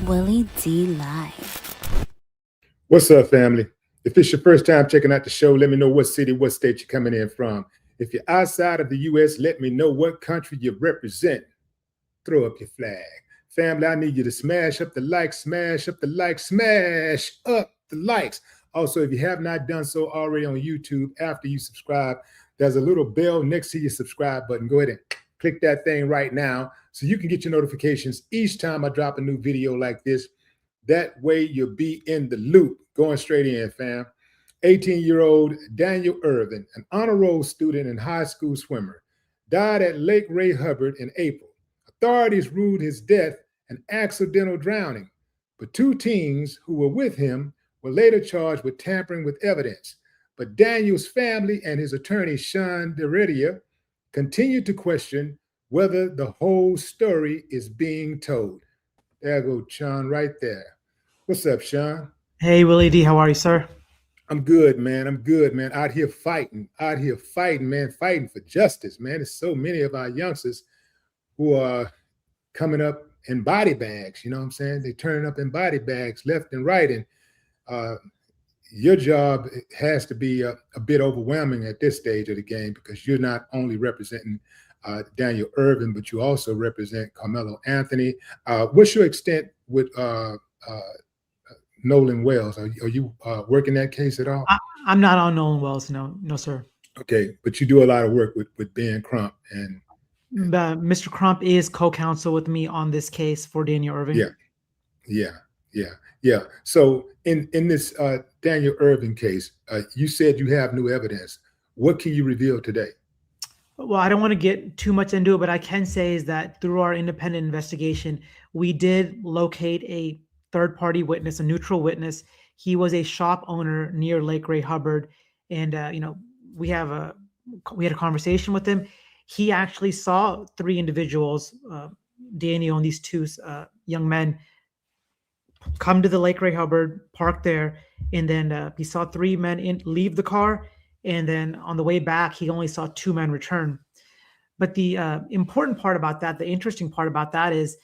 Willie D Live. What's up, family? If it's your first time checking out the show, let me know what city, what state you're coming in from. If you're outside of the U.S., let me know what country you represent. Throw up your flag. Family, I need you to smash up the likes, smash up the likes, smash up the likes. Also, if you have not done so already on YouTube, after you subscribe, there's a little bell next to your subscribe button. Go ahead and click that thing right now so you can get your notifications each time I drop a new video like this. That way you'll be in the loop. Going straight in, fam. 18-year-old Daniel Erving, an honor roll student and high school swimmer, died at Lake Ray Hubbard in April. Authorities ruled his death an accidental drowning, but two teens who were with him were later charged with tampering with evidence. But Daniel's family and his attorney, Sean DeRedia, continue to question whether the whole story is being told. There go Sean right there. What's up, Sean? Hey, Willie D. How are you, sir? I'm good, man. I'm good, man. Out here fighting, man. Fighting for justice, man. There's so many of our youngsters who are coming up in body bags. You know what I'm saying? They're turning up in body bags left and right. And your job has to be a bit overwhelming at this stage of the game because you're not only representing Daniel Erving, but you also represent Carmelo Anthony. What's your extent with Nolan Wells? Are you working that case at all? I'm not on Nolan Wells. No, sir. Okay, but you do a lot of work with Ben Crump and Mr. Crump is co-counsel with me on this case for Daniel Erving. Yeah. So in this Daniel Erving case, you said you have new evidence. What can you reveal today? Well, I don't want to get too much into it, but I can say is that through our independent investigation, we did locate a third-party witness, a neutral witness. He was a shop owner near Lake Ray Hubbard, and we had a conversation with him. He actually saw three individuals, Daniel and these two young men, come to the Lake Ray Hubbard, park there, and then he saw three men leave the car, and then on the way back, he only saw two men return. But the important part about that, the interesting part about that is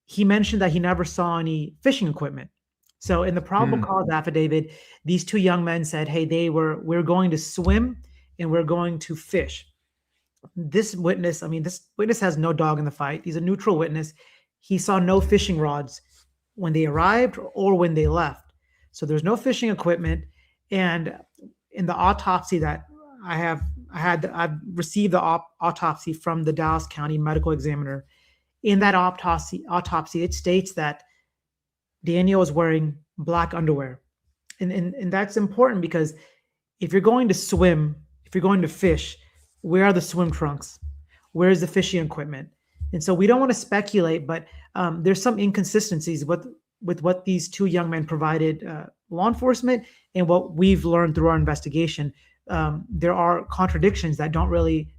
he mentioned that he never saw any fishing equipment. So in the probable cause affidavit, these two young men said, hey, we're going to swim and we're going to fish. This witness has no dog in the fight. He's a neutral witness. He saw no fishing rods when they arrived or when they left. So there's no fishing equipment. And in the autopsy that I've received the autopsy from the Dallas County Medical Examiner. In that autopsy, it states that Daniel was wearing black underwear. And that's important because if you're going to swim, if you're going to fish, where are the swim trunks? Where is the fishing equipment? And so we don't want to speculate, but there's some inconsistencies with what these two young men provided law enforcement and what we've learned through our investigation. There are contradictions that don't really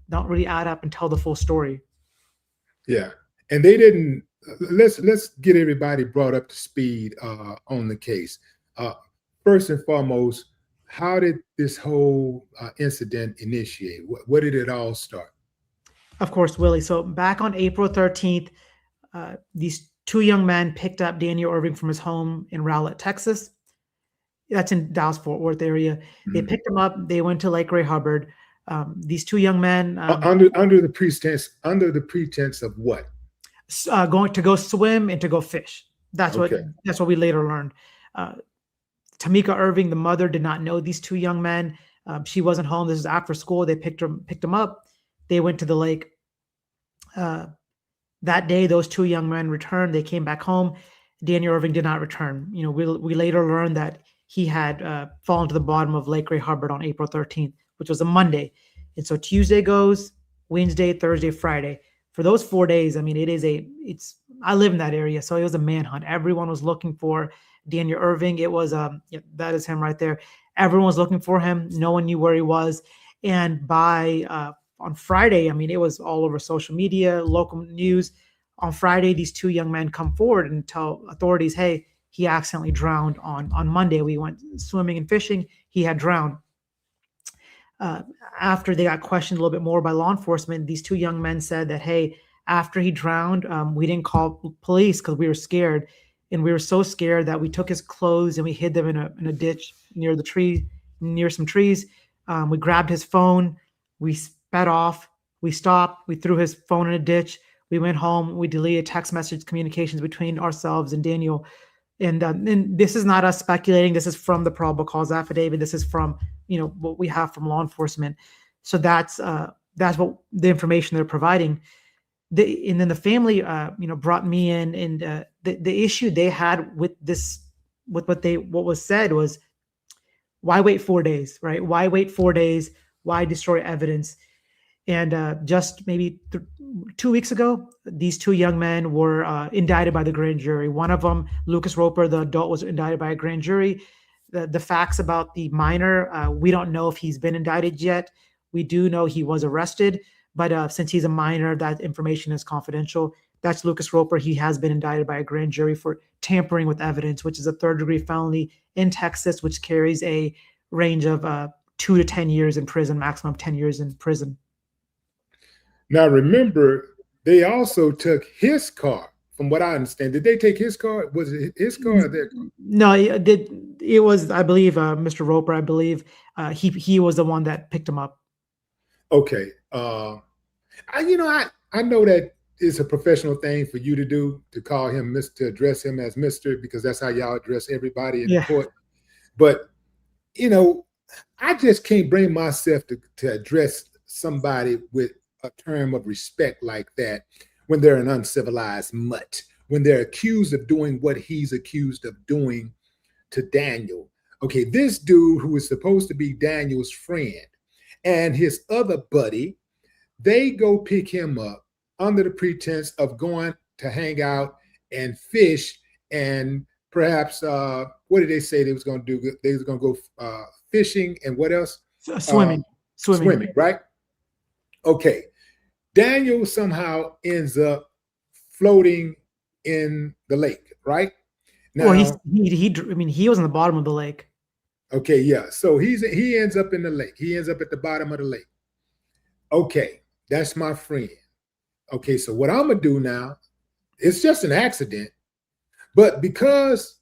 add up and tell the full story. Yeah, and they didn't. Let's get everybody brought up to speed on the case. First and foremost, how did this whole incident initiate? Where did it all start? Of course, Willie. So back on April 13th, these two young men picked up Daniel Erving from his home in Rowlett, Texas. That's in Dallas-Fort Worth area. Mm-hmm. They picked him up. They went to Lake Ray Hubbard. These two young men under the pretense of what? Going to go swim and to go fish. That's what we later learned. Tamika Erving, the mother, did not know these two young men. She wasn't home. This is after school. They picked them up. They went to the lake. That day, those two young men returned. They came back home. Daniel Erving did not return. We later learned that he had fallen to the bottom of Lake Ray Hubbard on April 13th, which was a Monday. And so Tuesday goes, Wednesday, Thursday, Friday. For those 4 days, I live in that area, so it was a manhunt. Everyone was looking for Daniel Erving. It was, that is him right there. Everyone was looking for him. No one knew where he was. And by on Friday, it was all over social media, local news. On Friday, these two young men come forward and tell authorities, hey, he accidentally drowned on Monday. We went swimming and fishing. He had drowned. After they got questioned a little bit more by law enforcement, these two young men said that, hey, after he drowned, we didn't call police because we were scared. and we were so scared that we took his clothes and we hid them in a ditch near the tree, near some trees. We grabbed his phone, we sped off, we stopped, we threw his phone in a ditch. We went home, we deleted text message communications between ourselves and Daniel. And this is not us speculating. This is from the probable cause affidavit. This is from, what we have from law enforcement. So that's what the information they're providing. And then the family, brought me in, and the issue they had with this, with what was said was, why wait 4 days, right? Why wait 4 days? Why destroy evidence? And just maybe 2 weeks ago, these two young men were indicted by the grand jury. One of them, Lucas Roper, the adult, was indicted by a grand jury. The facts about the minor, we don't know if he's been indicted yet. We do know he was arrested, but since he's a minor, that information is confidential. That's Lucas Roper. He has been indicted by a grand jury for tampering with evidence, which is a third-degree felony in Texas, which carries a range of 2 to 10 years in prison, maximum 10 years in prison. Now, remember, they also took his car, from what I understand. Did they take his car? Was it his car or their car? No, it was, I believe, Mr. Roper, I believe. He was the one that picked him up. Okay. I know that it's a professional thing for you to do, to call him Mr., to address him as Mr., because that's how y'all address everybody in the court. But, I just can't bring myself to address somebody with a term of respect like that when they're an uncivilized mutt, when they're accused of doing what he's accused of doing to Daniel. Okay, this dude who is supposed to be Daniel's friend and his other buddy, they go pick him up under the pretense of going to hang out and fish, and perhaps, what did they say they was going to do? They was going to go fishing, and what else? Swimming, right? Okay. Daniel somehow ends up floating in the lake, right? Now, well, he was in the bottom of the lake. Okay, yeah. So he ends up in the lake. He ends up at the bottom of the lake. Okay, that's my friend. Okay, so what I'm gonna do now, it's just an accident, but because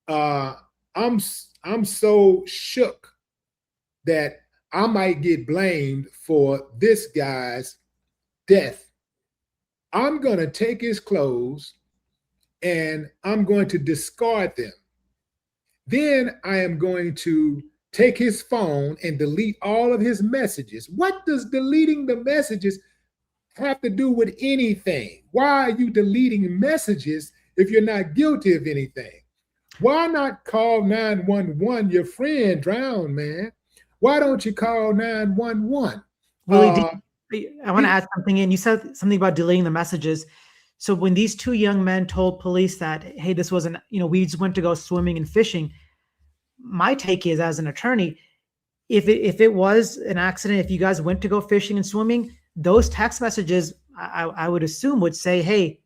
I'm so shook that I might get blamed for this guy's death, I'm going to take his clothes and I'm going to discard them. Then I am going to take his phone and delete all of his messages. What does deleting the messages have to do with anything? Why are you deleting messages if you're not guilty of anything? Why not call 911? Your friend drowned, man. Why don't you call 911? Willie, I want to add something in. You said something about deleting the messages. So when these two young men told police that, hey, this wasn't, we just went to go swimming and fishing, my take is, as an attorney, if it was an accident, if you guys went to go fishing and swimming, those text messages, I would assume, would say, hey,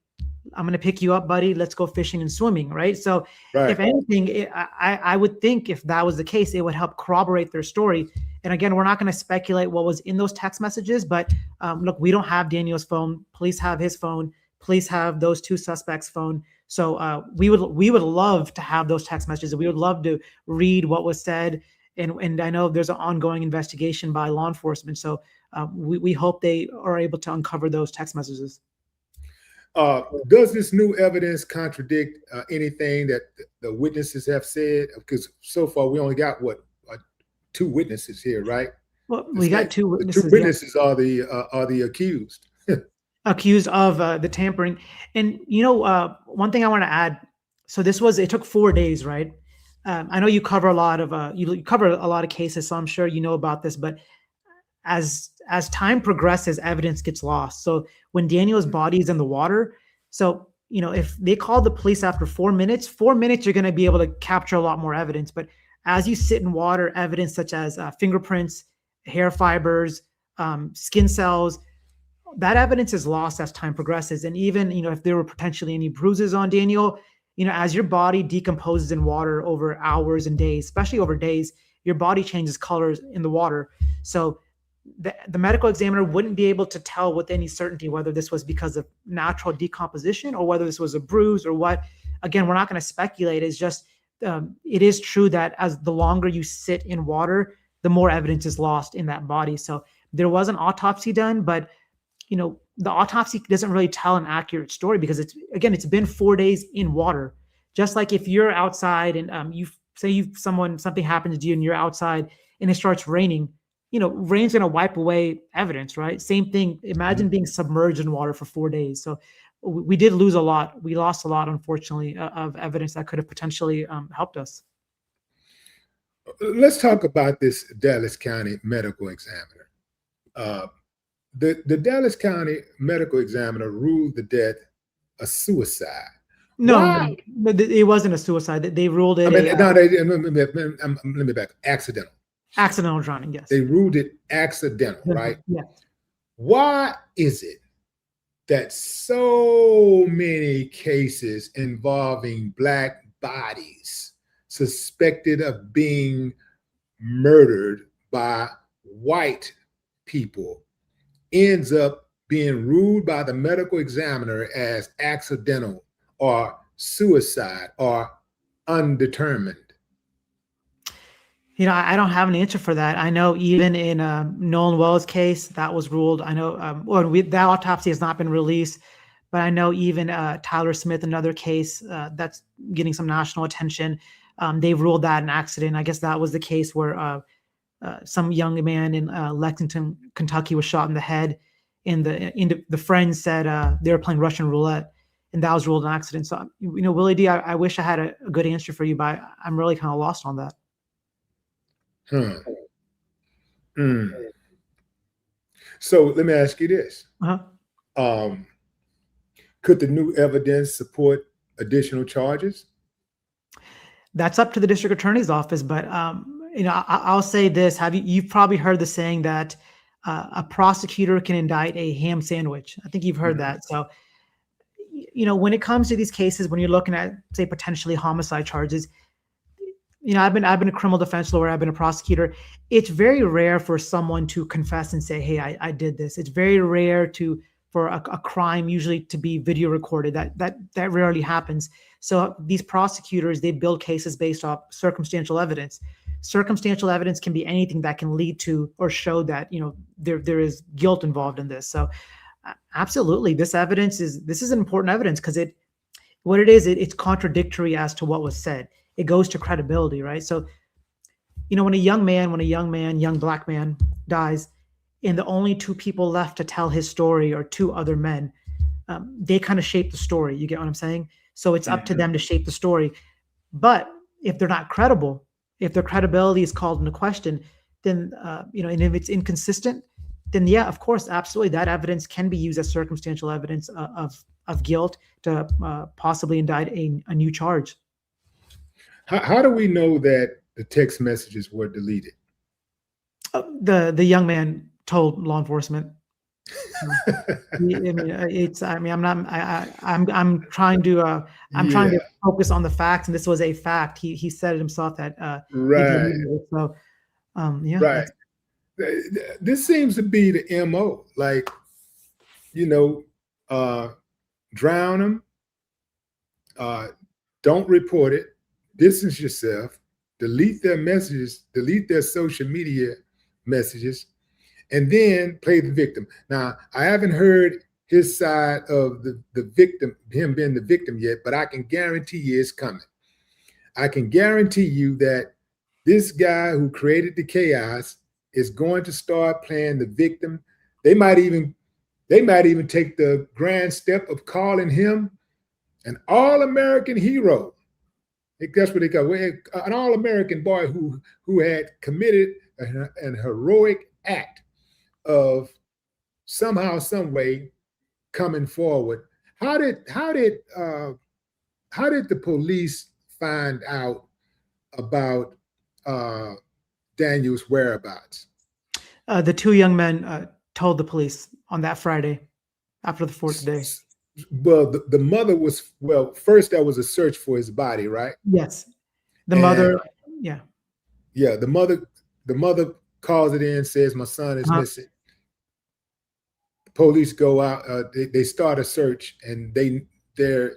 I'm going to pick you up, buddy. Let's go fishing and swimming, right? So if anything, I would think if that was the case, it would help corroborate their story. And again, we're not going to speculate what was in those text messages, but look, we don't have Daniel's phone. Police have his phone. Police have those two suspects' phone. So we would love to have those text messages. We would love to read what was said. And I know there's an ongoing investigation by law enforcement. So we hope they are able to uncover those text messages. Does this new evidence contradict anything that the witnesses have said? Because so far we only got 2 witnesses here, right? Well, we got 2 witnesses. 2 witnesses are the accused. Accused of the tampering. And one thing I want to add. So it took 4 days, right? I know you cover a lot of you cover a lot of cases, so I'm sure you know about this. But as time progresses, evidence gets lost. So when Daniel's body is in the water, so if they call the police after 4 minutes, you're going to be able to capture a lot more evidence. But as you sit in water, evidence such as fingerprints, hair fibers, skin cells, that evidence is lost as time progresses. And even if there were potentially any bruises on Daniel, as your body decomposes in water over hours and days, especially over days, your body changes colors in the water. So the medical examiner wouldn't be able to tell with any certainty whether this was because of natural decomposition or whether this was a bruise or what. again, we're not going to speculate. It's just it is true that as the longer you sit in water, the more evidence is lost in that body. So there was an autopsy done, but the autopsy doesn't really tell an accurate story because it's been 4 days in water. Just like if you're outside and something happens to you and you're outside and it starts raining, rain's going to wipe away evidence, right? Same thing. Imagine being submerged in water for 4 days. So we did lose a lot. We lost a lot, unfortunately, of evidence that could have potentially helped us. Let's talk about this Dallas County medical examiner. The Dallas County medical examiner ruled the death a suicide. No, it wasn't a suicide. They ruled it. Let me back. Accidental. Accidental drowning. Yes. They ruled it accidental, right? Yes. Why is it that so many cases involving Black bodies suspected of being murdered by white people ends up being ruled by the medical examiner as accidental or suicide or undetermined? I don't have an answer for that. I know even in Nolan Wells' case, that was ruled. I know that autopsy has not been released, but I know even Tyler Smith, another case that's getting some national attention, they've ruled that an accident. I guess that was the case where some young man in Lexington, Kentucky, was shot in the head, and the friends said they were playing Russian roulette, and that was ruled an accident. So Willie D, I wish I had a good answer for you, but I'm really kind of lost on that. So let me ask you this. Could the new evidence support additional charges? That's up to the district attorney's office, but I'll say this: you've probably heard the saying that a prosecutor can indict a ham sandwich. I think you've heard that. So when it comes to these cases, when you're looking at, say, potentially homicide charges, I've been a criminal defense lawyer. I've been a prosecutor. It's very rare for someone to confess and say, "Hey, I did this." It's very rare for a crime usually to be video recorded. That rarely happens. So these prosecutors, they build cases based off circumstantial evidence. Circumstantial evidence can be anything that can lead to or show that there is guilt involved in this. So absolutely, this is important evidence because it's contradictory as to what was said. It goes to credibility, right? So, when a young Black man dies, and the only two people left to tell his story are two other men, they kind of shape the story. You get what I'm saying? So it's up to them to shape the story. But if they're not credible, if their credibility is called into question, then, and if it's inconsistent, then yeah, of course, absolutely, that evidence can be used as circumstantial evidence of guilt to possibly indict a new charge. How do we know that the text messages were deleted? The young man told law enforcement. I'm trying to focus on the facts, and this was a fact. He said it himself that right. So right. This seems to be the MO. Like, drown them. Don't report it. Distance yourself, delete their messages, delete their social media messages, and then play the victim. Now, I haven't heard his side of the victim, him being the victim yet, but I can guarantee you it's coming. I can guarantee you that this guy who created the chaos is going to start playing the victim. They might even take the grand step of calling him an all-American hero. That's what they call an all-American boy who had committed an heroic act of somehow, some way coming forward. How did the police find out about Daniel's whereabouts? The two young men told the police on that Friday after the fourth day. Well, the mother was, first there was a search for his body, right? Yes. The mother, yeah. Yeah, the mother calls it in, says my son is missing. The police go out, they start a search, and they're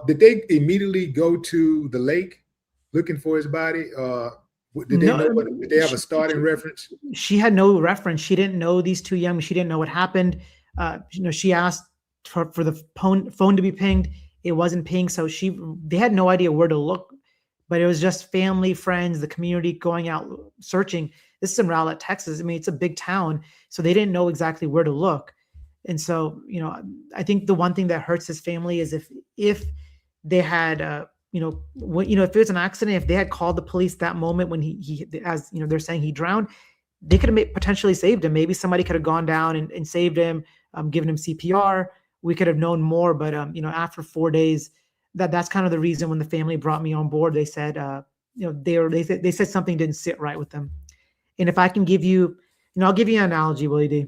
Did they immediately go to the lake looking for his body? Did they know No, what? Did they have a starting reference? she had no reference. She didn't know these two young. She didn't know what happened. She asked for the phone to be pinged. It wasn't pinged, so they had no idea where to look. But it was just family, friends, the community going out searching. This is in Rowlett, Texas. I mean, it's a big town, so they didn't know exactly where to look. And so, I think the one thing that hurts his family is if they had, if it was an accident, if they had called the police that moment when he as they're saying he drowned, they could have potentially saved him. Maybe somebody could have gone down and saved him, given him CPR. We could have known more, but after 4 days, that's kind of the reason when the family brought me on board. They said, they said something didn't sit right with them. And if I can give you, I'll give you an analogy, Willie D,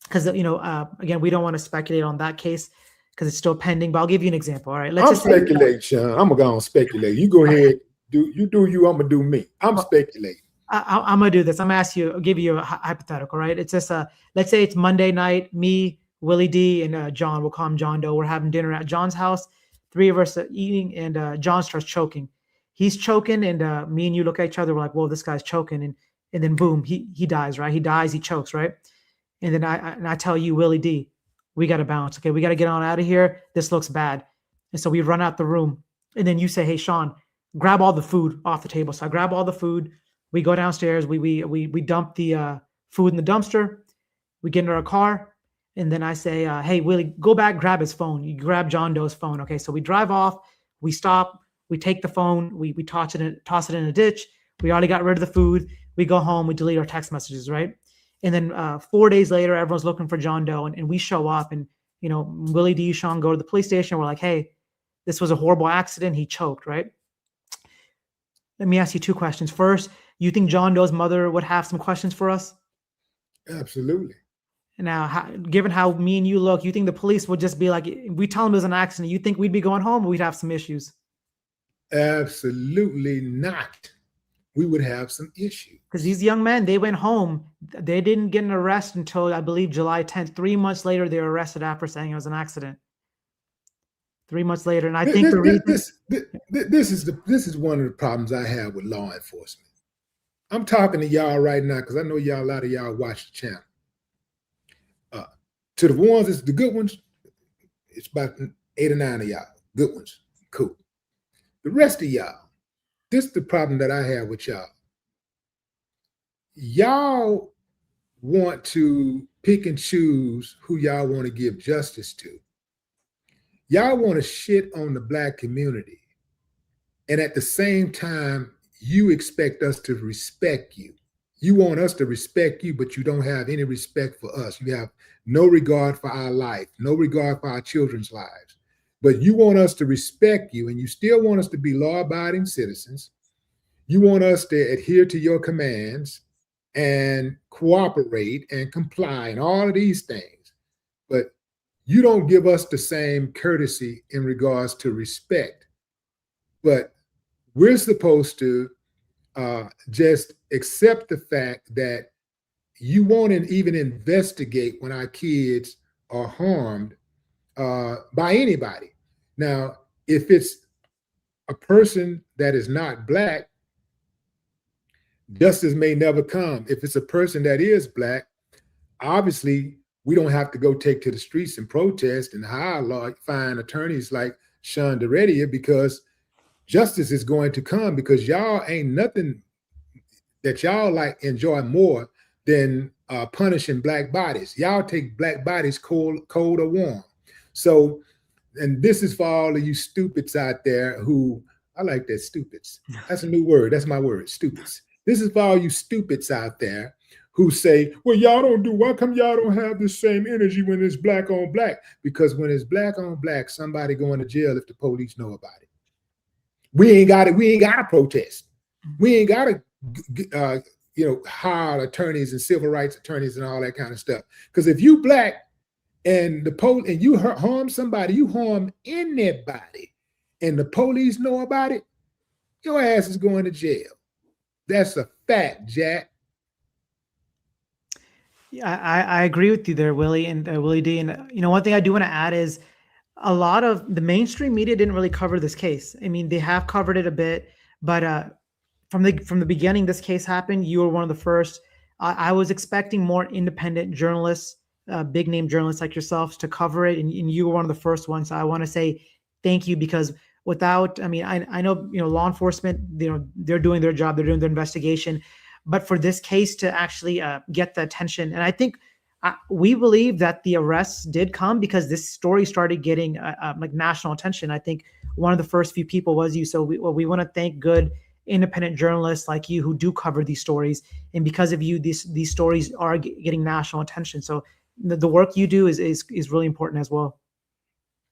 because again, we don't want to speculate on that case because it's still pending. But I'll give you an example. All right, let's just speculate, Sean. I'm gonna speculate. You go ahead. You do you. I'm gonna do me. I'm speculating. I'm gonna do this. I'm gonna I'll give you a hypothetical, right? It's just let's say it's Monday night. Me, Willie D, and John. We'll call him John Doe. We're having dinner at John's house. 3 of us are eating, and John starts choking. He's choking, and me and you look at each other. We're like, "Whoa, this guy's choking!" And then boom, he dies. Right? He dies. He chokes. Right? And then I tell you, Willie D, we got to bounce. Okay, we got to get on out of here. This looks bad. And so we run out the room. And then you say, "Hey, Sean, grab all the food off the table." So I grab all the food. We go downstairs. We dump the food in the dumpster. We get into our car. And then I say, "Hey, Willie, go back, grab his phone." You grab John Doe's phone. Okay, so we drive off. We stop. We take the phone. We toss it in a ditch. We already got rid of the food. We go home. We delete our text messages, right? And then 4 days later, everyone's looking for John Doe, and we show up, and Willie D, Sean go to the police station. We're like, "Hey, this was a horrible accident. He choked," right? Let me ask you 2 questions. First, you think John Doe's mother would have some questions for us? Absolutely. Now, given how me and you look, you think the police would just be like, we tell them it was an accident, you think we'd be going home, or we'd have some issues? Absolutely not. We would have some issues. Because these young men, they went home. They didn't get an arrest until, I believe, July 10th. 3 months later, they were arrested after saying it was an accident. 3 months later, and I think this is one of the problems I have with law enforcement. I'm talking to y'all right now because I know a lot of y'all watch the channel. To the ones, it's the good ones. It's about 8 or 9 of y'all. Good ones. Cool. The rest of y'all, this is the problem that I have with y'all. Y'all want to pick and choose who y'all want to give justice to. Y'all want to shit on the Black community. And at the same time, you expect us to respect you. You want us to respect you, but you don't have any respect for us. You have no regard for our life, no regard for our children's lives. But you want us to respect you, and you still want us to be law-abiding citizens. You want us to adhere to your commands and cooperate and comply and all of these things. But you don't give us the same courtesy in regards to respect. But we're supposed to just accept the fact that you won't even investigate when our kids are harmed by anybody. Now, if it's a person that is not Black, justice may never come. If it's a person that is Black, obviously we don't have to go take to the streets and protest and hire fine attorneys like Sean Deredia, because justice is going to come, because y'all ain't nothing that y'all like enjoy more than punishing Black bodies. Y'all take Black bodies cold or warm. So, and this is for all of you stupids out there who, I like that, stupids. That's a new word. That's my word, stupids. This is for all you stupids out there who say, well, why come y'all don't have the same energy when it's Black on Black? Because when it's Black on Black, somebody going to jail if the police know about it. We ain't got to protest. We ain't got to, hire attorneys and civil rights attorneys and all that kind of stuff. Because if you Black and and you harm somebody, you harm anybody, and the police know about it, your ass is going to jail. That's a fact, Jack. Yeah, I agree with you there, Willie and Willie D. And one thing I do want to add is, A lot of the mainstream media didn't really cover this case. I mean, they have covered it a bit, but from the beginning this case happened, you were one of the first. I was expecting more independent journalists, big name journalists like yourselves, to cover it, and you were one of the first ones. So I want to say thank you, because without, I mean, I know, law enforcement, they're doing their job, they're doing their investigation, but for this case to actually get the attention, and I think we believe that the arrests did come because this story started getting like national attention. I think one of the first few people was you. So we want to thank good independent journalists like you who do cover these stories, and because of you, these stories are getting national attention. So the work you do is really important as well.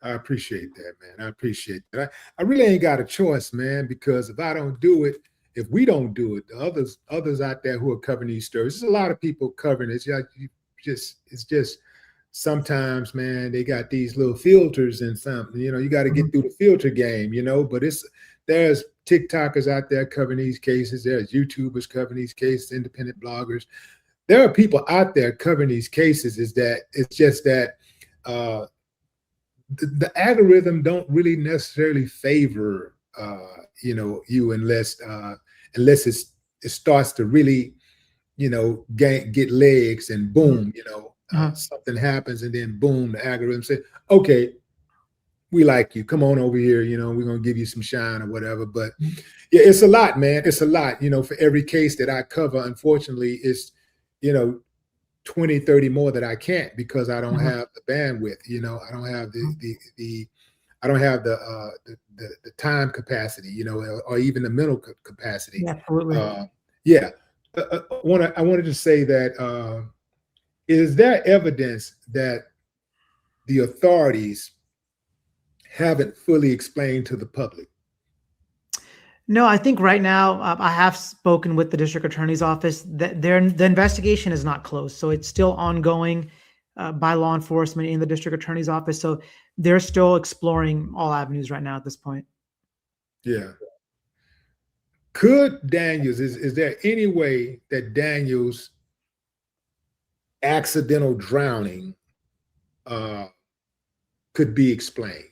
I appreciate that, man. I appreciate that. I really ain't got a choice, man, because if I don't do it, if we don't do it, the others out there who are covering these stories, there's a lot of people covering it. It's just sometimes, man, they got these little filters and something, you got to get through the filter game, but there's TikTokers out there covering these cases. There's YouTubers covering these cases, independent bloggers. There are people out there covering these cases. It's just that the algorithm don't really necessarily favor, you unless it starts to really, get legs, and boom, something happens, and then boom, the algorithm says, okay, we like you, come on over here, we're going to give you some shine or whatever. But yeah, it's a lot, man. It's a lot, for every case that I cover. Unfortunately, it's 20, 30 more that I can't, because I don't have the bandwidth, I don't have I don't have the time capacity, or even the mental capacity. Yeah, absolutely. I wanted to say that is there evidence that the authorities haven't fully explained to the public? No, I think right now I have spoken with the district attorney's office that the investigation is not closed, so it's still ongoing by law enforcement in the district attorney's office. So they're still exploring all avenues right now at this point. Yeah. Could Daniels, is there any way that Daniels' accidental drowning could be explained?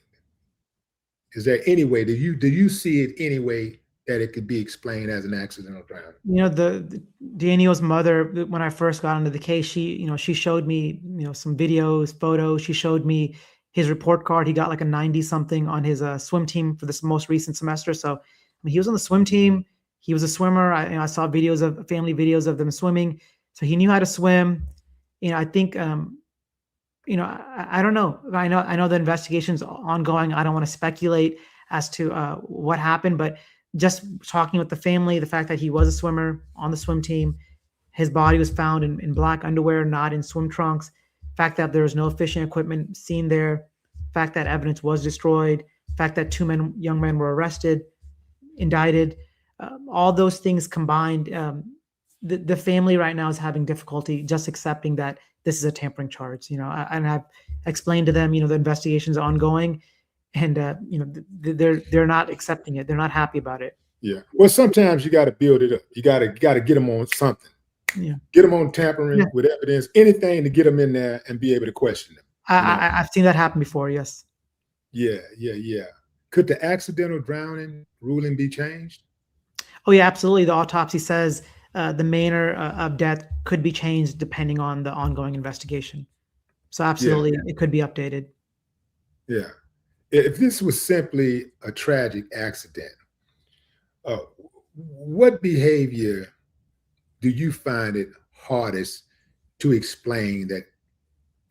Is there any way, do you see it any way that it could be explained as an accidental drowning? The Daniel's mother, when I first got into the case, she showed me, some videos, photos. She showed me his report card. He got like a 90 something on his swim team for this most recent semester. So he was on the swim team. He was a swimmer. I saw family videos of them swimming. So he knew how to swim. I think, I don't know. I know the investigation's ongoing. I don't want to speculate as to what happened, but just talking with the family, the fact that he was a swimmer on the swim team, his body was found in black underwear, not in swim trunks, fact that there was no fishing equipment seen there, fact that evidence was destroyed, fact that two young men were arrested, indicted, all those things combined, the family right now is having difficulty just accepting that this is a tampering charge, and I've explained to them, the investigation's ongoing, and they're not accepting it. They're not happy about it. Yeah. Well, sometimes you got to build it up. You got to get them on something. Yeah. Get them on tampering with evidence, anything to get them in there and be able to question them. I've seen that happen before. Yes. Yeah. Could the accidental drowning ruling be changed? Oh yeah, absolutely. The autopsy says the manner of death could be changed depending on the ongoing investigation. So absolutely, it could be updated. Yeah. If this was simply a tragic accident, what behavior do you find it hardest to explain that,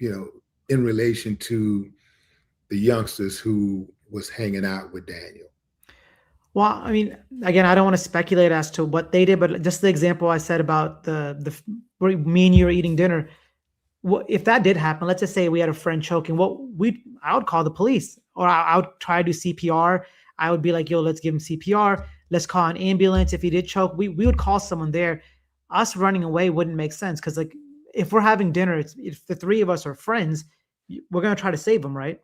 in relation to the youngsters who was hanging out with Daniel? Well, I mean, again, I don't want to speculate as to what they did, but just the example I said about the where me and you were eating dinner. If that did happen, let's just say we had a friend choking, I would call the police, or I would try to do CPR. I would be like, yo, let's give him CPR. Let's call an ambulance. If he did choke, we would call someone there. Us running away wouldn't make sense, because like if we're having dinner, if the three of us are friends, we're going to try to save him, right?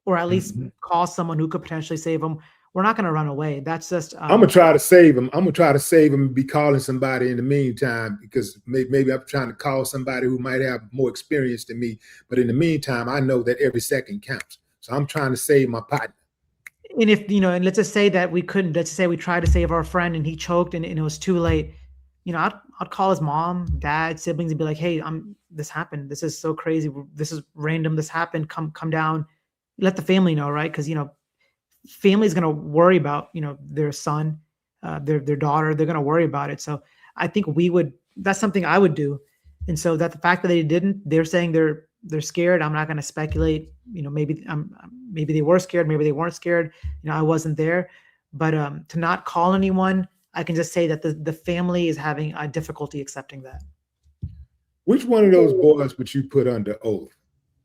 Or at least call someone who could potentially save him. We're not going to run away. That's just. I'm gonna try to save him. I'm gonna try to save him and be calling somebody in the meantime, because maybe I'm trying to call somebody who might have more experience than me. But in the meantime, I know that every second counts. So I'm trying to save my partner. And if, and let's just say that we couldn't, let's just say we tried to save our friend and he choked and it was too late. I'd call his mom, dad, siblings and be like, hey, this happened. This is so crazy. This is random. This happened. Come down. Let the family know, right? Because, family is going to worry about, their son, their daughter. They're going to worry about it. So I think that's something I would do. And so that the fact that they didn't, they're saying they're scared. I'm not going to speculate, maybe they were scared. Maybe they weren't scared. I wasn't there, but to not call anyone, I can just say that the family is having a difficulty accepting that. Which one of those boys would you put under oath?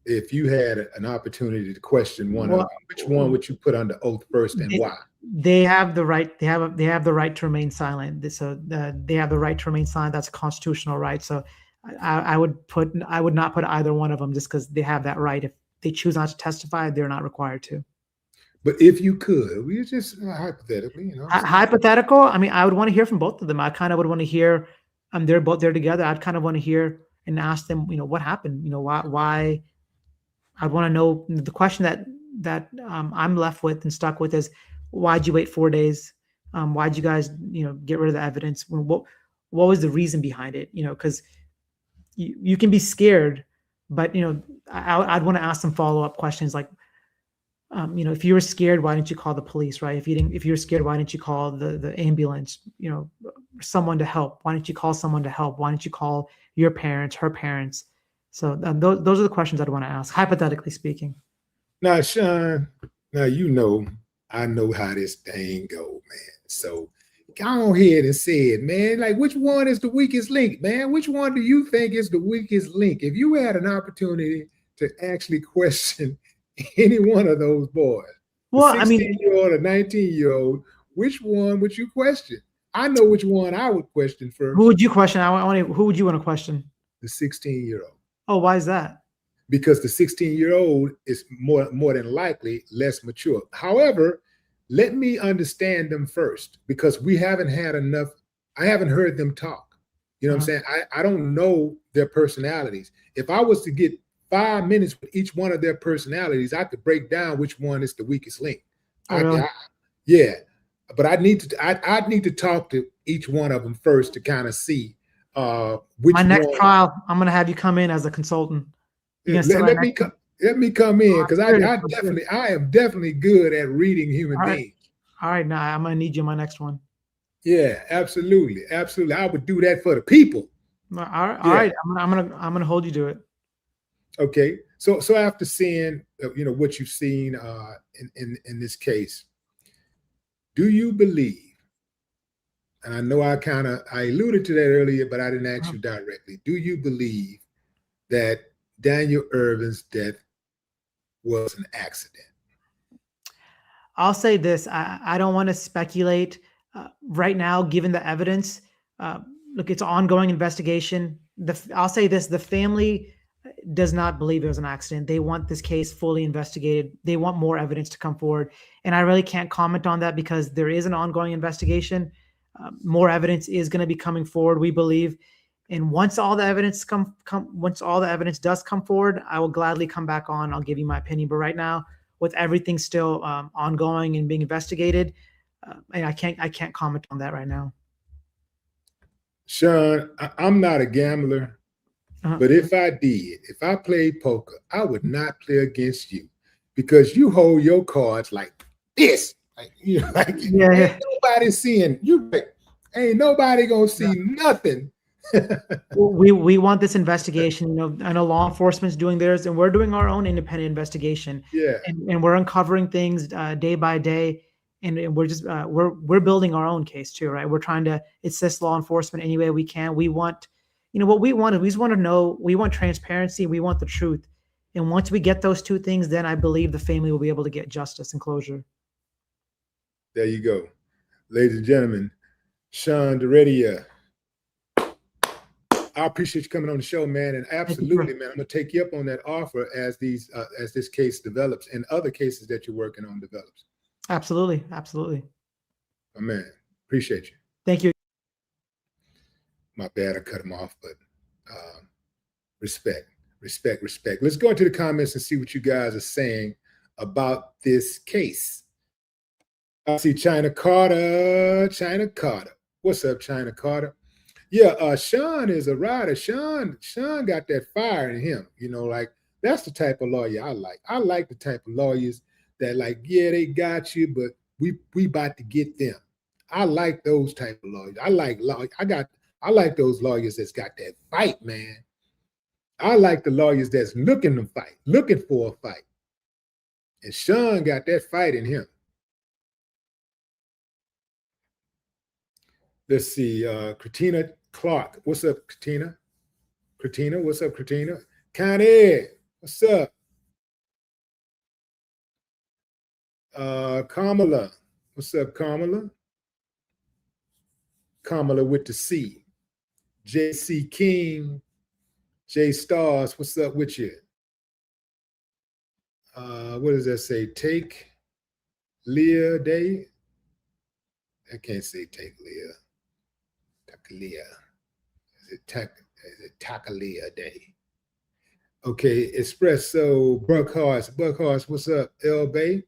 If you had an opportunity to question one of them, which one would you put under oath first and why? They have the right. They have the right to remain silent. So they have the right to remain silent. That's a constitutional right. So I would not put either one of them just because they have that right. If they choose not to testify, they're not required to. But if you could, we just hypothetically, hypothetical. I mean, I would want to hear from both of them. I kind of would want to hear. They're both there together. I'd kind of want to hear and ask them. What happened? Why? I want to know the question that I'm left with and stuck with is, why'd you wait 4 days? Why'd you guys, get rid of the evidence? What was the reason behind it? Because you can be scared, but I'd want to ask some follow-up questions like, if you were scared, why didn't you call the police, right? If you were scared, why didn't you call the ambulance? Someone to help. Why didn't you call someone to help? Why didn't you call your parents, her parents? So those are the questions I'd want to ask, hypothetically speaking. Now, Sean, I know how this thing go, man. So go on ahead and say it, man. Like, which one is the weakest link, man? Which one do you think is the weakest link? If you had an opportunity to actually question any one of those boys, well, 16-year-old or 19-year-old, which one would you question? I know which one I would question first. Who would you question? Who would you want to question? The 16-year-old. Oh, why is that? Because the 16-year-old is more than likely less mature. However, let me understand them first, because we haven't had enough. I haven't heard them talk. You know what I'm saying? I don't know their personalities. If I was to get 5 minutes with each one of their personalities, I could break down which one is the weakest link. Really? Yeah, but I'd need to talk to each one of them first to kind of see which my next one. trial. I'm going to have you come in as a consultant. Let me come in, because I am definitely good at reading human beings. All right, now I'm gonna need you in my next one. Yeah, absolutely. I would do that for the people. All right. I'm gonna hold you to it. Okay. So after seeing what you've seen in this case, do you believe? And I know I alluded to that earlier, but I didn't ask you directly. Do you believe that Daniel Erving's death was an accident? I'll say this. I don't want to speculate right now, given the evidence. Look, it's an ongoing investigation. I'll say this. The family does not believe it was an accident. They want this case fully investigated. They want more evidence to come forward. And I really can't comment on that because there is an ongoing investigation. More evidence is going to be coming forward, we believe. And once all the evidence once all the evidence does come forward, I will gladly come back on. I'll give you my opinion. But right now, with everything still ongoing and being investigated, and I can't comment on that right now. Sean, I'm not a gambler, but if I played poker, I would not play against you, because you hold your cards like this. Ain't nobody seeing you. Ain't nobody gonna see nothing. we want this investigation. I know law enforcement's doing theirs, and we're doing our own independent investigation. Yeah, and we're uncovering things day by day, and we're just we're building our own case too, right? We're trying to assist law enforcement any way we can. We want, what we want is we just want to know. We want transparency. We want the truth. And once we get those two things, then I believe the family will be able to get justice and closure. There you go, ladies and gentlemen. Sean Deredia. I appreciate you coming on the show, man. And absolutely, man, I'm gonna take you up on that offer as this case develops and other cases that you're working on develops. Absolutely. Oh, man, appreciate you. Thank you. My bad, I cut him off, but respect. Let's go into the comments and see what you guys are saying about this case. I see China Carter. China Carter. What's up, China Carter? Yeah, Sean is a rider. Sean got that fire in him. You know, like that's the type of lawyer I like. I like the type of lawyers that like, yeah, they got you, but we about to get them. I like those type of lawyers. I like those lawyers that's got that fight, man. I like the lawyers that's looking to fight, looking for a fight. And Sean got that fight in him. Let's see, Christina Clark. What's up, Christina? Christina, what's up, Christina? Con Ed, what's up? Kamala, what's up, Kamala? Kamala with the C. JC King, J Stars, what's up with you? What does that say? Take Leah Day? I can't say take Leah. Takalia. Is it Takalia Day? Okay, Espresso, Buckhorse. Buckhorse, what's up? El Bay?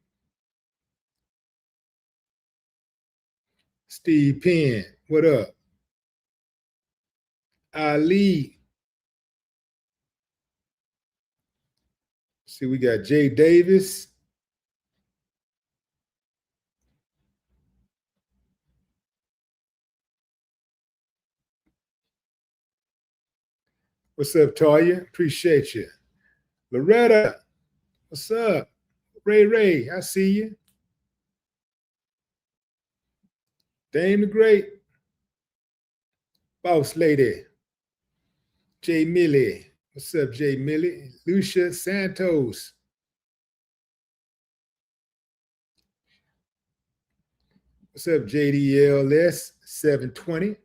Steve Penn, what up? Ali. See, we got Jay Davis. What's up, Toya? Appreciate you. Loretta, what's up? Ray, I see you. Dame the Great. Boss Lady. Jay Millie. What's up, Jay Millie? Lucia Santos. What's up, JDLS 720?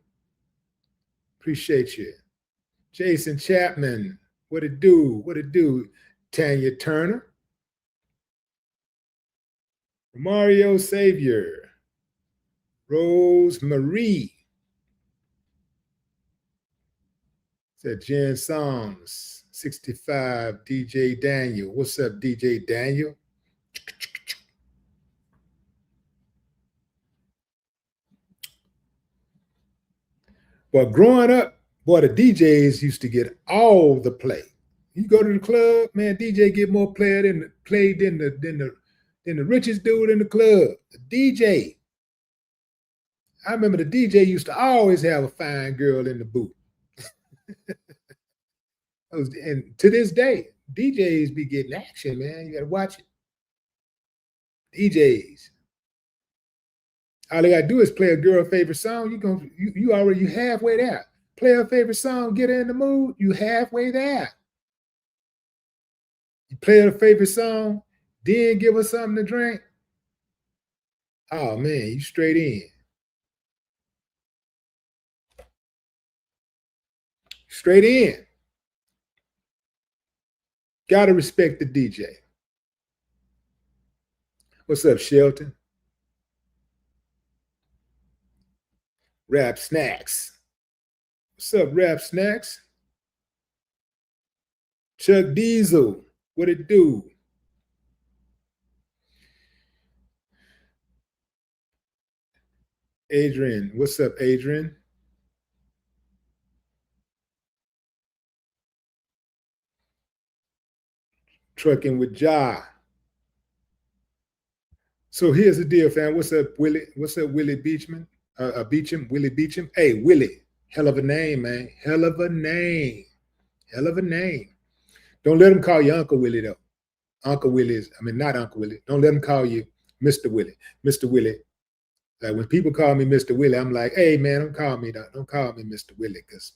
Appreciate you. Jason Chapman. What it do? What it do? Tanya Turner. Mario Savior. Rose Marie. Said Jen Psalms 65. DJ Daniel. What's up, DJ Daniel? But growing up, boy, the DJs used to get all the play. You go to the club, man, DJ get more play than the richest dude in the club. The DJ. I remember the DJ used to always have a fine girl in the booth. And to this day, DJs be getting action, man. You gotta watch it. DJs. All they gotta do is play a girl favorite song. You already halfway there. Play her favorite song, get her in the mood. You halfway there. You play her favorite song, then give her something to drink. Oh man, you straight in. Straight in. Gotta respect the DJ. What's up, Shelton? Rap Snacks. What's up, Rap Snacks? Chuck Diesel. What it do? Adrian. What's up, Adrian? Trucking with Ja. So here's the deal, fam. What's up, Willie? What's up, Willie Beachman? Willie Beacham. Hey, Willie. Hell of a name, man. Hell of a name. Hell of a name. Don't let him call you Uncle Willie, though. Uncle Willie is, not Uncle Willie. Don't let him call you Mr. Willie. Mr. Willie. Like when people call me Mr. Willie, I'm like, hey, man, don't call me Mr. Willie, because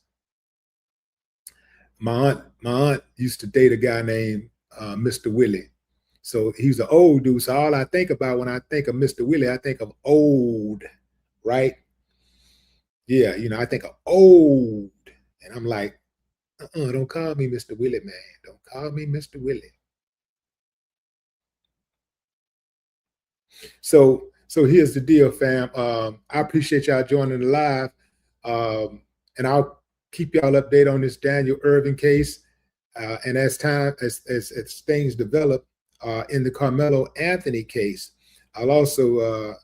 my aunt used to date a guy named Mr. Willie. So he's an old dude. So all I think about when I think of Mr. Willie, I think of old, right? Yeah, I think of old. And I'm like, don't call me Mr. Willie, man. Don't call me Mr. Willie. So here's the deal, fam. I appreciate y'all joining the live. And I'll keep y'all updated on this Daniel Erving case. And as things develop, in the Carmelo Anthony case. I'll also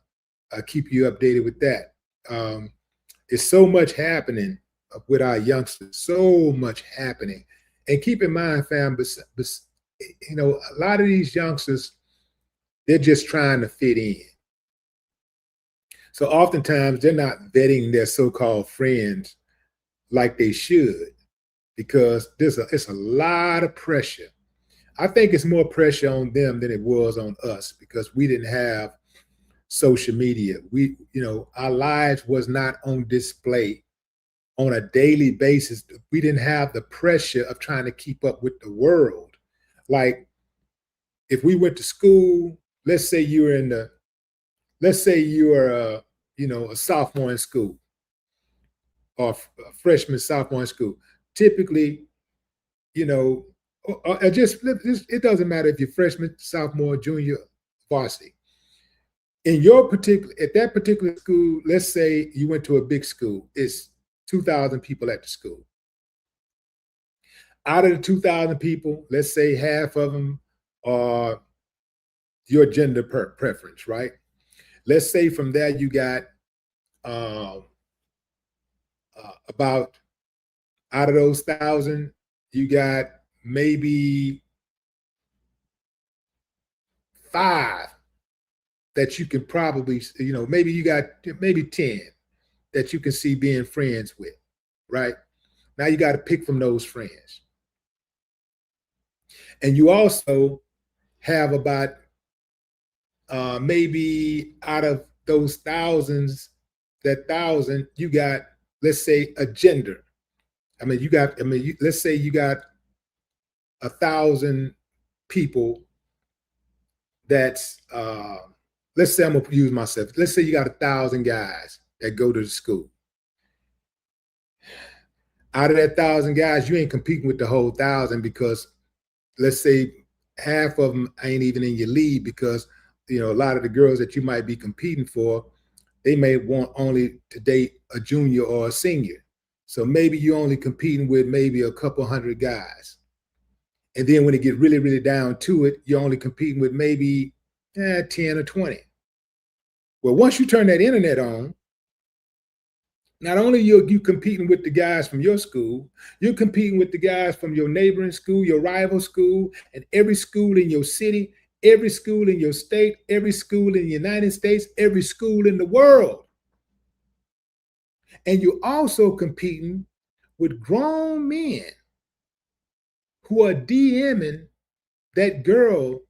keep you updated with that. There's so much happening with our youngsters, so much happening. And keep in mind, fam, you know, a lot of these youngsters, they're just trying to fit in. So oftentimes they're not vetting their so-called friends like they should, because it's a lot of pressure. I think it's more pressure on them than it was on us, because we didn't have social media. You know, our lives was not on display on a daily basis. We didn't have the pressure of trying to keep up with the world. Like if we went to school, let's say you were you know, a sophomore in school, or a freshman, sophomore in school. Typically, you know, or just it doesn't matter if you're freshman, sophomore, junior, varsity. In your particular, at that particular school, let's say you went to a big school, it's 2,000 people at the school. Out of the 2,000 people, let's say half of them are your gender preference, right? Let's say from there you got about, out of those 1,000, you got maybe 5 that you can probably, you know, maybe you got maybe 10 that you can see being friends with, right? Now you got to pick from those friends. And you also have about maybe out of those thousands, that 1,000, you got, let's say, a gender. Let's say you got 1,000 people that's, let's say I'm gonna use myself. Let's say you got 1,000 guys that go to the school. Out of that 1,000 guys, you ain't competing with the whole 1,000, because let's say half of them ain't even in your league, because, you know, a lot of the girls that you might be competing for, they may want only to date a junior or a senior. So maybe you're only competing with maybe a couple hundred guys. And then when it get really, really down to it, you're only competing with maybe 10 or 20. Well, once you turn that internet on, not only are you competing with the guys from your school, you're competing with the guys from your neighboring school, your rival school, and every school in your city, every school in your state, every school in the United States, every school in the world. And you're also competing with grown men who are DMing that girl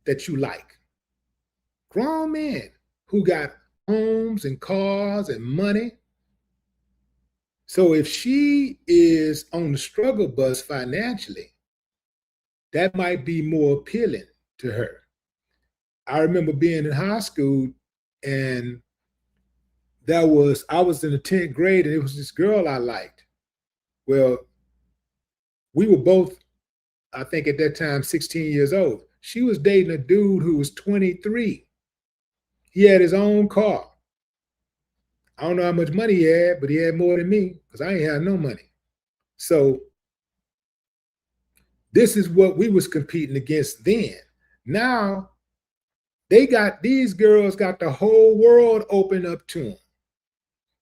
that you like. Grown men who got homes and cars and money. So if she is on the struggle bus financially, that might be more appealing to her. I remember being in high school, and I was in the 10th grade, and it was this girl I liked. Well, we were both, I think at that time, 16 years old. She was dating a dude who was 23. He had his own car. I don't know how much money he had, but he had more than me, because I ain't had no money. So this is what we was competing against then. Now, these girls got the whole world open up to them.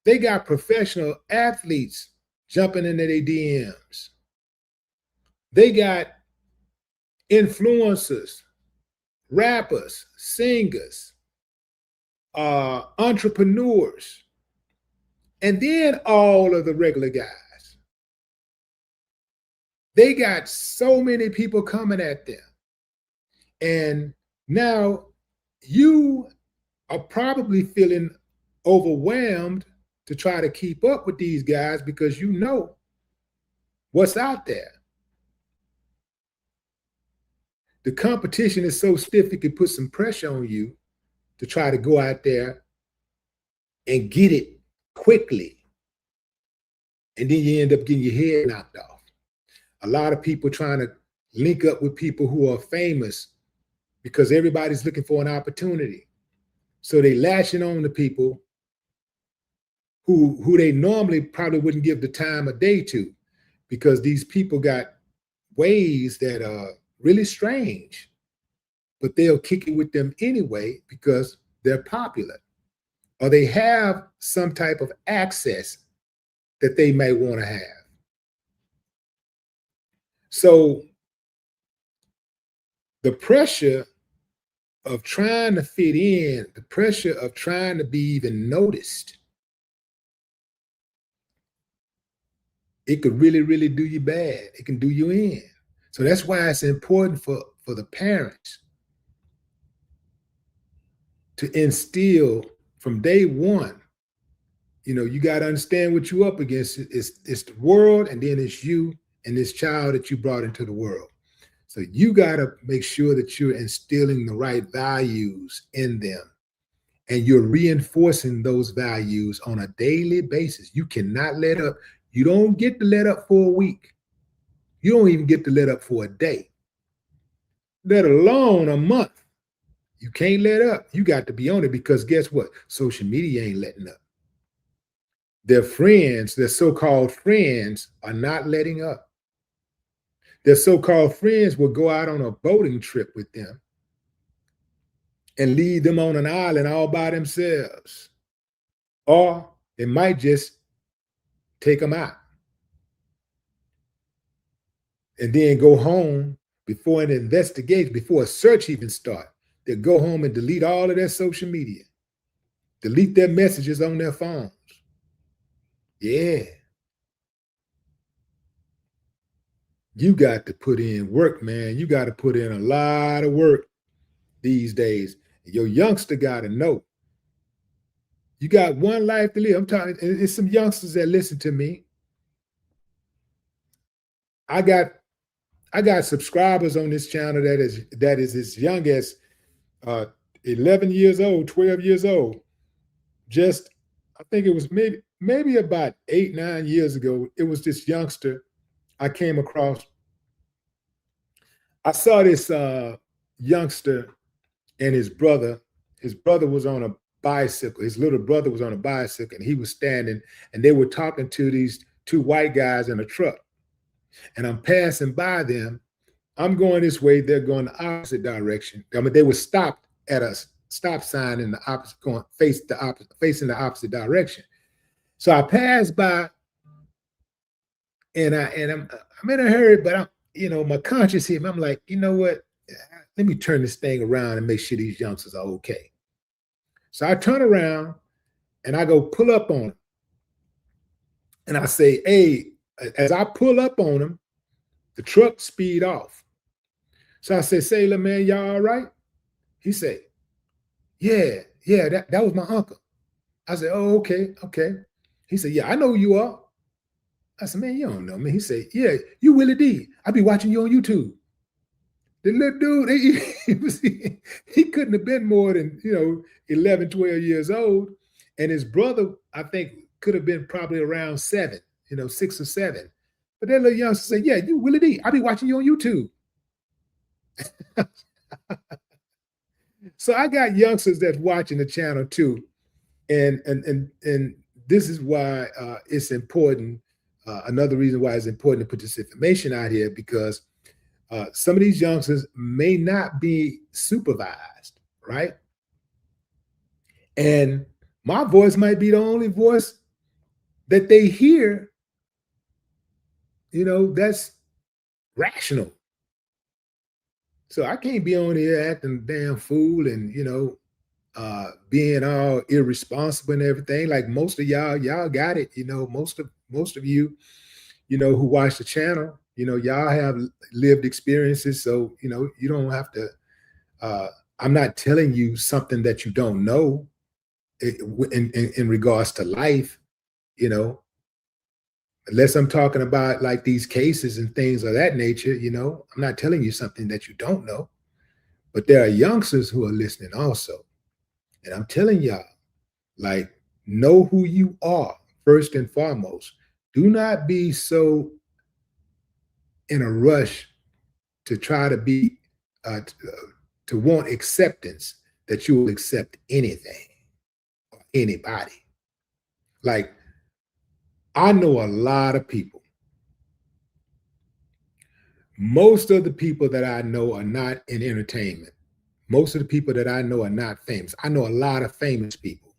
They got professional athletes jumping into their DMs. They got influencers, rappers, singers, entrepreneurs, and then all of the regular guys. They got so many people coming at them. And now you are probably feeling overwhelmed to try to keep up with these guys, because you know what's out there. The competition is so stiff, it could put some pressure on you to try to go out there and get it quickly. And then you end up getting your head knocked off. A lot of people trying to link up with people who are famous, because everybody's looking for an opportunity. So they lashing on to people who they normally probably wouldn't give the time of day to, because these people got ways that are really strange. but they'll kick it with them anyway because they're popular or they have some type of access that they may want to have. So the pressure of trying to fit in, the pressure of trying to be even noticed, it could really, really do you bad. It can do you in. So that's why it's important for the parents to instill from day one. You know, you got to understand what you're up against. It's the world, and then it's you and this child that you brought into the world. So you got to make sure that you're instilling the right values in them, and you're reinforcing those values on a daily basis. You cannot let up. You don't get to let up for a week. You don't even get to let up for a day, let alone a month. You can't let up. You got to be on it, because guess what? Social media ain't letting up. Their friends, their so-called friends, are not letting up. Their so-called friends will go out on a boating trip with them and leave them on an island all by themselves. Or they might just take them out and then go home before an investigation, before a search even starts. They'll go home and delete all of their social media, delete their messages on their phones. Yeah. You got to put in work, man. You got to put in a lot of work these days. Your youngster got to know. You got one life to live. I'm talking, it's some youngsters that listen to me. I got subscribers on this channel that is as young as 11 years old, 12 years old. Just, I think it was maybe about 8, 9 years ago, it was this youngster I came across. I saw this youngster and his brother. His brother was on a bicycle. His little brother was on a bicycle, and he was standing, and they were talking to these two white guys in a truck. And I'm passing by them. I'm going this way. They're going the opposite direction. I mean, they were stopped at a stop sign in the opposite, facing the opposite direction. So I passed by, and I'm in a hurry, but my conscience hit me. I'm like, you know what? Let me turn this thing around and make sure these youngsters are okay. So I turn around and I go pull up on them. And I say, hey, as I pull up on them, the truck speed off. So I said, Sailor man, y'all all right? He said, yeah, that was my uncle. I said, oh, okay. He said, yeah, I know who you are. I said, man, you don't know me. He said, yeah, you Willie D. I be watching you on YouTube. The little dude, he couldn't have been more than, 11, 12 years old. And his brother, I think, could have been probably around 7, 6 or 7. But that little youngster said, yeah, you Willie D. I be watching you on YouTube. So I got youngsters that's watching the channel too. And this is why it's important. Another reason why it's important to put this information out here, because some of these youngsters may not be supervised, right? And my voice might be the only voice that they hear, that's rational. So I can't be on here acting damn fool and, being all irresponsible and everything. Like most of y'all got it. Most of you, who watch the channel, y'all have lived experiences. So, you don't have to, I'm not telling you something that you don't know in regards to life, unless I'm talking about like these cases and things of that nature, I'm not telling you something that you don't know. But there are youngsters who are listening also. And I'm telling y'all, like, know who you are first and foremost. Do not be so in a rush to try to be, to want acceptance that you will accept anything or anybody. Like, I know a lot of people. Most of the people that I know are not in entertainment. Most of the people that I know are not famous. I know a lot of famous people.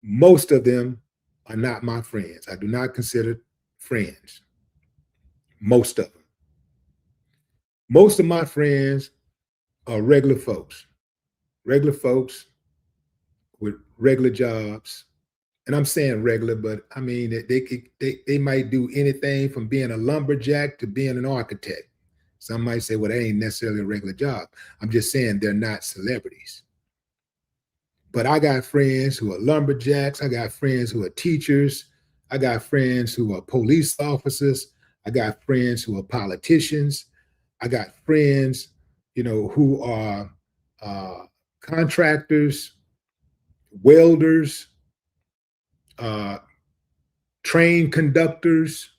Most of them are not my friends. I do not consider friends. Most of them. Most of my friends are regular folks with regular jobs. And I'm saying regular, but I mean they might do anything from being a lumberjack to being an architect. Some might say, well, that ain't necessarily a regular job. I'm just saying they're not celebrities. But I got friends who are lumberjacks. I got friends who are teachers. I got friends who are police officers. I got friends who are politicians. I got friends, who are contractors, welders, train conductors,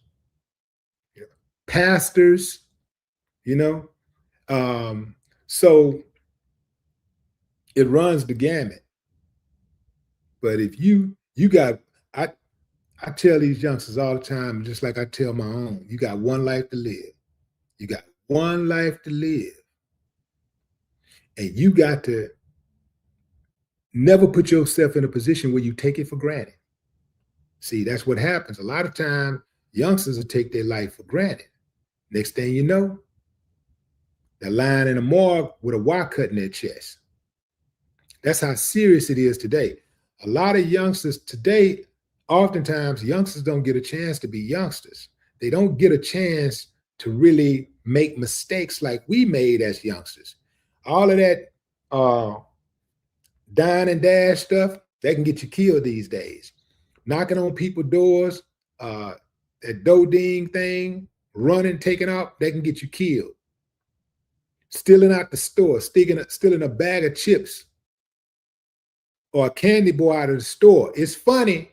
pastors, so it runs the gamut. But if you got, I tell these youngsters all the time, just like I tell my own, you got one life to live. You got one life to live. And you got to never put yourself in a position where you take it for granted. See, that's what happens. A lot of times, youngsters will take their life for granted. Next thing you know, they're lying in a morgue with a wire cut in their chest. That's how serious it is today. A lot of youngsters today, oftentimes, youngsters don't get a chance to be youngsters. They don't get a chance to really make mistakes like we made as youngsters. All of that dine and dash stuff, that can get you killed these days. Knocking on people's doors, that do-ding thing, running, taking off, that can get you killed. Stealing out the store, stealing a bag of chips or a candy bar out of the store. It's funny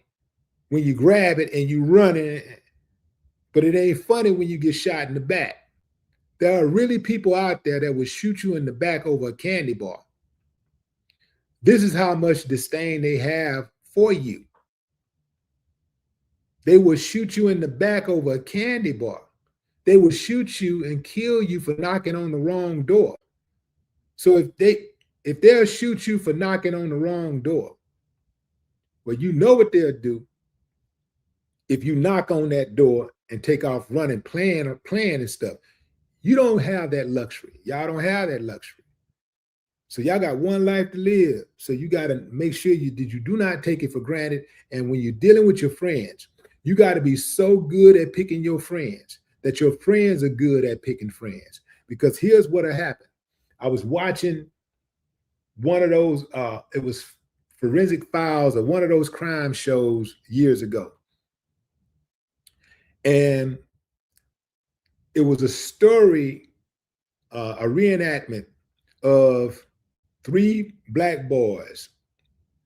when you grab it and you run it, but it ain't funny when you get shot in the back. There are really people out there that will shoot you in the back over a candy bar. This is how much disdain they have for you. They will shoot you in the back over a candy bar. They will shoot you and kill you for knocking on the wrong door. So if they'll shoot you for knocking on the wrong door, well, you know what they'll do if you knock on that door and take off running, playing and stuff. You don't have that luxury. Y'all don't have that luxury. So y'all got one life to live. So you got to make sure you do not take it for granted. And when you're dealing with your friends, you got to be so good at picking your friends that your friends are good at picking friends. Because here's what happened. I was watching one of those, it was Forensic Files or one of those crime shows years ago. And it was a story, a reenactment of 3 black boys.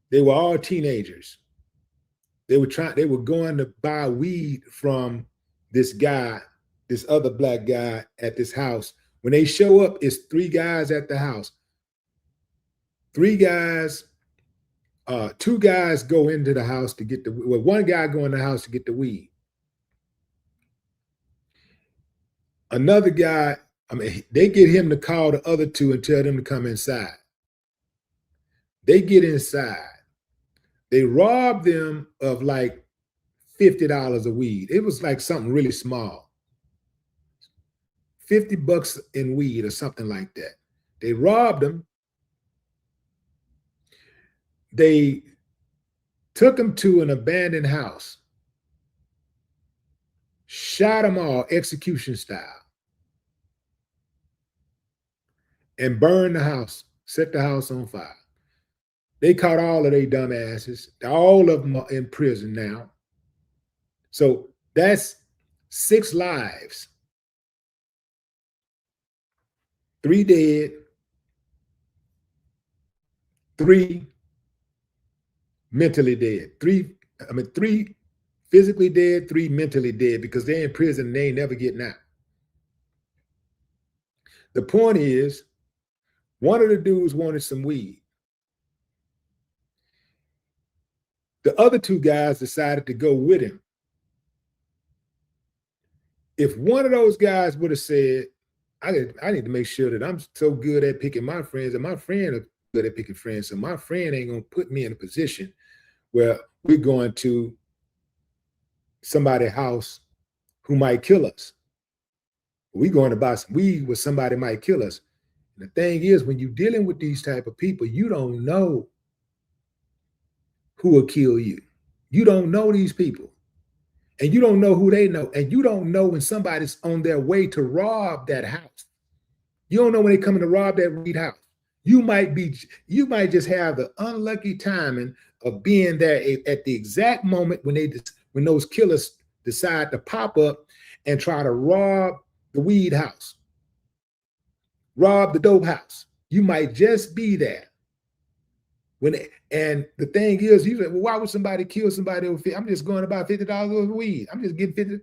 They were all teenagers. They were going to buy weed from this guy, this other black guy at this house. When they show up, it's 3 guys at the house. 3 guys, 2 guys go into the house to get one guy go in the house to get the weed. Another guy, they get him to call the other 2 and tell them to come inside. They get inside. They rob them of like $50 of weed. It was like something really small. $50 in weed or something like that. They robbed them. They took them to an abandoned house, shot them all execution style, and burned the house, set the house on fire. They caught all of their dumb asses. All of them are in prison now. So that's 6 lives. 3 dead, 3 mentally dead. 3 physically dead, 3 mentally dead because they're in prison and they ain't never getting out. The point is, one of the dudes wanted some weed. The other 2 guys decided to go with him. If one of those guys would have said, I need to make sure that I'm so good at picking my friends, and my friend are good at picking friends. So my friend ain't gonna put me in a position where we're going to somebody's house who might kill us. We're going to buy some weed where somebody might kill us. And the thing is, when you're dealing with these type of people, you don't know who will kill you. You don't know these people. And you don't know who they know. And you don't know when somebody's on their way to rob that house. You don't know when they're coming to rob that weed house. You might just have the unlucky timing of being there at the exact moment when those killers decide to pop up and try to rob the weed house, rob the dope house. You might just be there. And the thing is, you say, well, why would somebody kill somebody over 50? I'm just going about $50 over weed. I'm just getting 50. Man,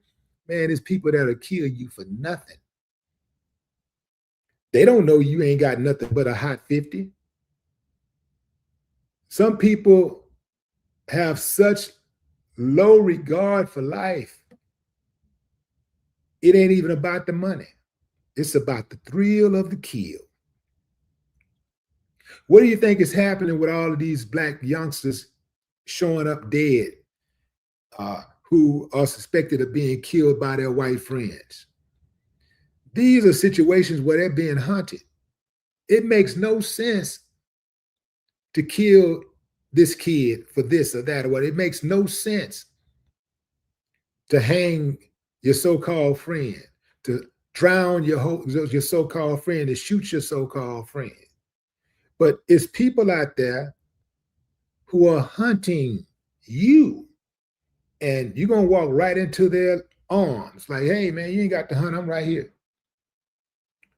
there's people that'll kill you for nothing. They don't know you ain't got nothing but a hot 50. Some people have such low regard for life. It ain't even about the money. It's about the thrill of the kill. What do you think is happening with all of these black youngsters showing up dead, who are suspected of being killed by their white friends? These are situations where they're being hunted. It makes no sense to kill this kid for this or that or what. It makes no sense to hang your so-called friend, to drown your so-called friend, to shoot your so-called friend. But it's people out there who are hunting you, and you're going to walk right into their arms like, hey, man, you ain't got to hunt. I'm right here.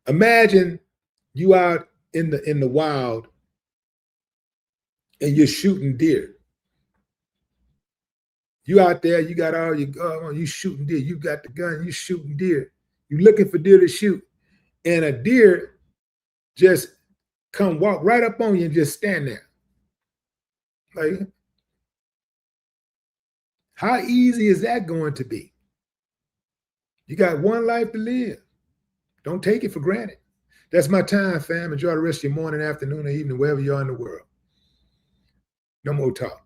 Imagine you out in the wild and you're shooting deer. You out there, you got all your gun on, you shooting deer. You got the gun, you shooting deer. You looking for deer to shoot. And a deer just come walk right up on you and just stand there. Like, how easy is that going to be? You got one life to live. Don't take it for granted. That's my time, fam. Enjoy the rest of your morning, afternoon, or evening, wherever you are in the world. No more talk.